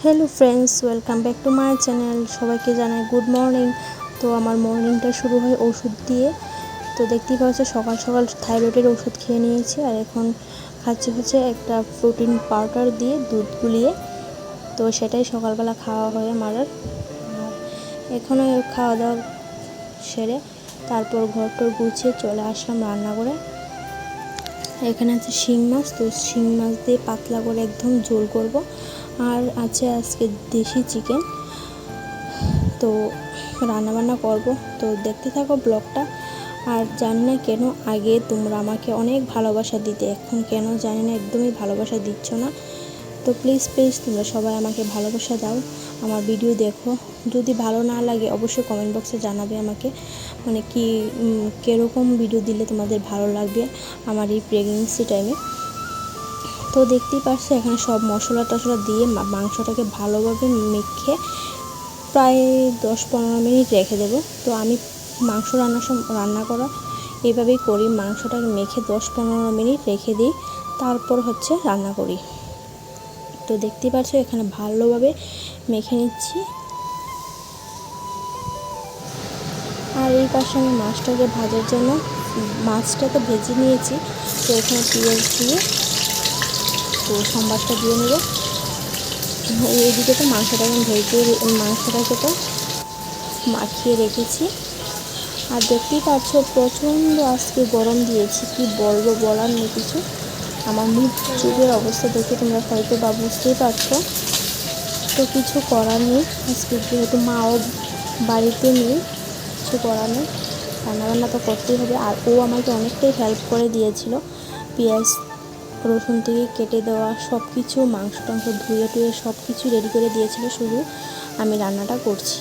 Hello friends welcome back to my channel সবাইকে জানাই good morning. তো আমার মর্নিংটা শুরু হয় ওষুধ দিয়ে। তো দেখতেই পাচ্ছ সকাল সকাল থাইরয়েডের ওষুধ খেয়ে নিয়েছি আর এখন খাচ্ছি হচ্ছে একটা প্রোটিন পাউডার দিয়ে দুধ গুলিয়ে। তো সেটাই সকালবেলা খাওয়া হয় আমার। এখন খাওয়া দাওয়া সেরে তারপর ঘরটর গুছিয়ে চলে আসলাম রান্না করে। এখানে আছে শিং মাছ, তো শিং মাছ দিয়ে পাতলা করে একদম ঝোল করব। আর আছে আজকে দেশি চিকেন। তো রান্নাবান্না করব, তো দেখতে থাকো ব্লগটা। আর জানি না কেন আগে তোমরা আমাকে অনেক ভালোবাসা দিতে, এখন কেন জানি না একদমই ভালোবাসা দিচ্ছ না। তো প্লিজ তোমরা সবাই আমাকে ভালোবাসা দাও, আমার ভিডিও দেখো। যদি ভালো না লাগে অবশ্যই কমেন্ট বক্সে জানাবে আমাকে, মানে কি কীরকম ভিডিও দিলে তোমাদের ভালো লাগবে আমার এই প্রেগনেন্সি টাইমে। তো দেখতেই পাচ্ছ এখানে সব মশলা টশলা দিয়ে মাংসটাকে ভালোভাবে মেখে প্রায় 10-15 মিনিট রেখে দেবো। তো আমি মাংস রান্না করা এইভাবেই করি, মাংসটাকে মেখে 10-15 মিনিট রেখে দিই, তারপর হচ্ছে রান্না করি। তো দেখতেই পাচ্ছ এখানে ভালোভাবে মেখে নিচ্ছি। আর এই পাশে আমি মাছটাকে ভাজার জন্য মাছটা তো ভেজে নিয়েছি। তো এখানে পেঁয়াজ দিয়ে তো সম্বাসটা দিয়ে নেব। এইদিকে তো মাংসটাকে তো মাখিয়ে রেখেছি। আর দেখতেই পাচ্ছ প্রচণ্ড আজকে গরম দিয়েছি, কি বলবো, বলার নেই কিছু। আমার মুখ চোখের অবস্থা দেখে তোমরা হয়তো বা বুঝতেই পারছো। তো কিছু করার নেই, আজকে যেহেতু মাও বাড়িতে নেই, কিছু করার নেই, রান্নাবান্না তো করতেই হবে। আর ও আমাকে অনেকটাই হেল্প করে দিয়েছিল, পেঁয়াজ রসুন থেকে কেটে দেওয়া সব কিছু, মাংস টাংস ধুয়ে টুয়ে সব কিছু রেডি করে দিয়েছিল, শুধু আমি রান্নাটা করছি।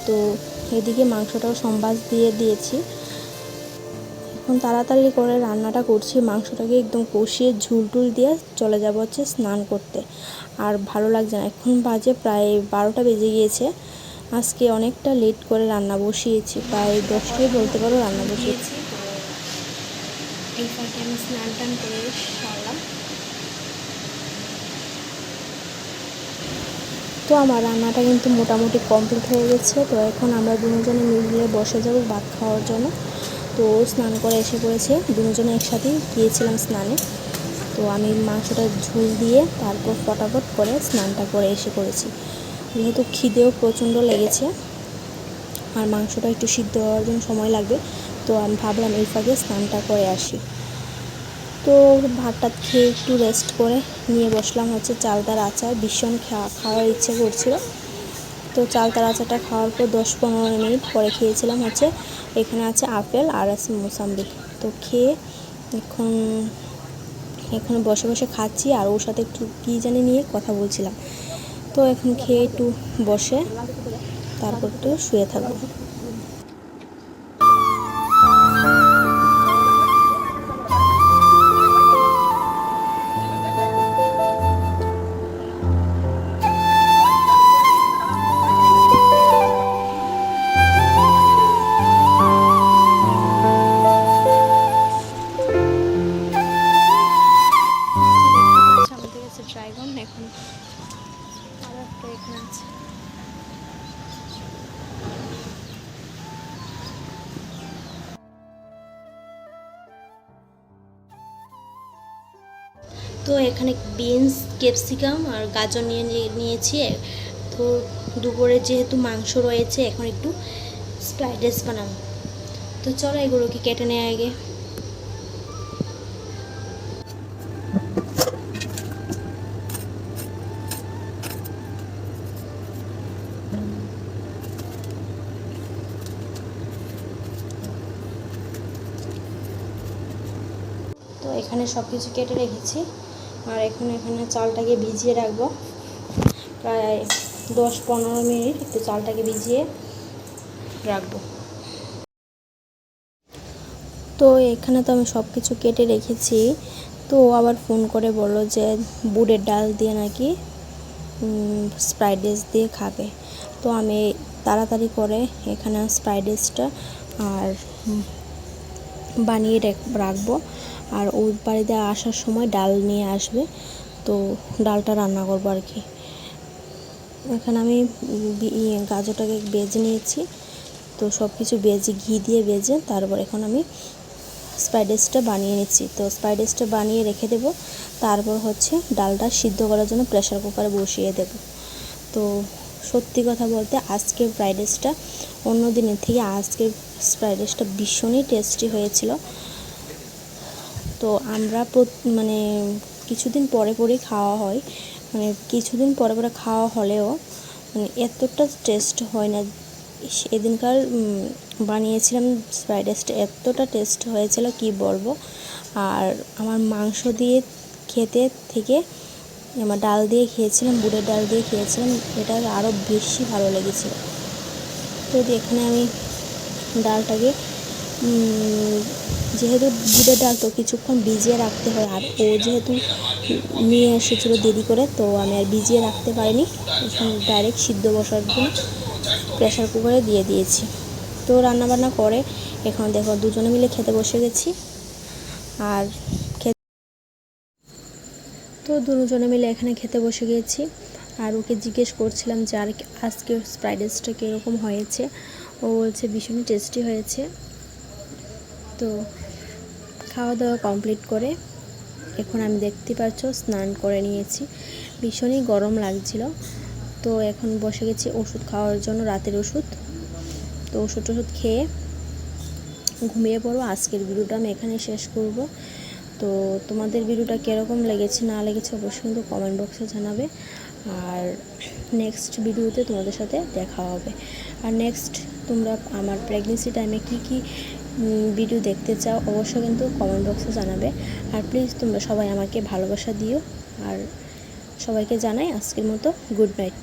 তো এদিকে মাংসটাও সম্বাস দিয়ে দিয়েছি। এখন তাড়াতাড়ি করে রান্নাটা করছি, মাংসটাকে একদম কষিয়ে ঝুল টুল দিয়ে চলে যাব হচ্ছে স্নান করতে। আর ভালো লাগছে না, এখন বাজে প্রায় 12টা বেজে গিয়েছে। আজকে অনেকটা লেট করে রান্না বসিয়েছি, প্রায় 10টাই বলতে পারো রান্না বসিয়েছি। এই ফাঁকে আমি স্নান টান করে সারলাম। তো আমার রান্নাটা কিন্তু মোটামুটি কমপ্লিট হয়ে গেছে। তো এখন আমরা দুজনে মিলে বসে যাব ভাত খাওয়ার জন্য। তো স্নান করে এসে পড়েছে, দুজনে একসাথেই গিয়েছিলাম স্নানে। তো আমি মাংসটা ঝোল দিয়ে তারপর ফটাফট করে স্নানটা করে এসে পড়েছি, যেহেতু খিদেও প্রচণ্ড লেগেছে আর মাংসটা একটু সিদ্ধ হওয়ার জন্য সময় লাগবে। তো আমি ভাবলাম এই ফাঁকে স্নানটা করে আসি। তো ভাতটা খেয়ে একটু রেস্ট করে নিয়ে বসলাম হচ্ছে চালতার আচার, ভীষণ খাওয়ার ইচ্ছে করছিল। তো চালতার আচারটা খাওয়ার পর 10-15 মিনিট পরে খেয়েছিলাম হচ্ছে, এখানে আছে আপেল আর আছে মোসাম্বি। তো খেয়ে এখন বসে বসে খাচ্ছি আর ওর সাথে একটু কী জানি নিয়ে কথা বলছিলাম। তো এখন খেয়ে একটু বসে তারপর একটু শুয়ে থাকবো। ড্রাগন এখন আর একটা এখানে আছে। তো এখানে বিনস, ক্যাপসিকাম আর গাজর নিয়েছি। তো দুপুরে যেহেতু মাংস রয়েছে, এখন একটু ফ্রাইড রাইস বানাবো। তো চলো এগুলোকে কেটে নেওয়া আগে। তো এখানে সব কিছু কেটে রেখেছি আর এখন এখানে চালটাকে ভিজিয়ে রাখবো প্রায় 10-15 মিনিট, একটু চালটাকে ভিজিয়ে রাখবো। তো এখানে তো আমি সব কিছু কেটে রেখেছি। তো আবার ফোন করে বললো যে বুটের ডাল দিয়ে নাকি ফ্রাইড রাইস দিয়ে খাবে। তো আমি তাড়াতাড়ি করে এখানে ফ্রাইড রাইসটা আর বানিয়ে রাখবো। আর ওই বাড়িতে আসার সময় ডাল নিয়ে আসবে। তো ডালটা রান্না করবো আর কি। এখানে আমি গাজরটাকে বেজে নিয়েছি, তো সব কিছু বেজে ঘি দিয়ে বেজে তারপর এখন আমি স্প্রাইড রাইসটা বানিয়ে নিচ্ছি। তো স্প্রাইড রাইসটা বানিয়ে রেখে দেব, তারপর হচ্ছে ডালটা সিদ্ধ করার জন্য প্রেসার কুকারে বসিয়ে দেব। তো সত্যি কথা বলতে আজকের ফ্রাইড রাইসটা অন্য দিনের থেকে আজকের ফ্রাইড রাইসটা ভীষণই টেস্টি হয়েছিল। তো আমরা মানে কিছুদিন পরে পরেই খাওয়া হয়, মানে কিছুদিন পরে পরে খাওয়া হলেও মানে এতটা টেস্ট হয় না। সেদিনকার বানিয়েছিলাম ফ্রাইড রাইসটা, এতটা টেস্ট হয়েছিল কি বলবো। আর আমার মাংস দিয়ে খেতে থেকে আমার ডাল দিয়ে খেয়েছিলাম, বুটের ডাল দিয়ে খেয়েছিলাম, এটা আরও বেশি ভালো লেগেছিল। তো এখানে আমি ডালটাকে যেহেতু বুটের ডাল তো কিছুক্ষণ ভিজিয়ে রাখতে হয়, আর ও যেহেতু নিয়ে এসেছিলো দেরি করে, তো আমি আর ভিজিয়ে রাখতে পারিনি, এখন ডাইরেক্ট সিদ্ধ বসার জন্য প্রেসার কুকারে দিয়ে দিয়েছি। তো রান্নাবান্না করে এখন দেখো দুজনে মিলে খেতে বসে গেছি। আর তো দুজনে মিলে এখানে খেতে বসে গিয়েছি। আর ওকে জিজ্ঞেস করছিলাম যে আর আজকের ফ্রাইড রাইসটা কীরকম হয়েছে। ও বলছে ভীষণই টেস্টি হয়েছে। তো খাওয়া দাওয়া কমপ্লিট করে এখন আমি দেখতে পাচ্ছ স্নান করে নিয়েছি, ভীষণই গরম লাগছিল। তো এখন বসে গেছি ওষুধ খাওয়ার জন্য, রাতের ওষুধ। তো ওষুধ খেয়ে ঘুমিয়ে পড়বো। আজকের ভিডিওটা আমি এখানে শেষ করব। তো তোমাদের ভিডিওটা কীরকম লেগেছে না লেগেছে অবশ্যই কিন্তু কমেন্ট বক্সে জানাবে। আর নেক্সট ভিডিওতে তোমাদের সাথে দেখা হবে। আর নেক্সট তোমরা আমার প্রেগনেন্সি টাইমে কি ভিডিও দেখতে চাও অবশ্যই কিন্তু কমেন্ট বক্সে জানাবে। আর প্লিজ তোমরা সবাই আমাকে ভালোবাসা দিও। আর সবাইকে জানাই আজকের মতো গুড নাইট।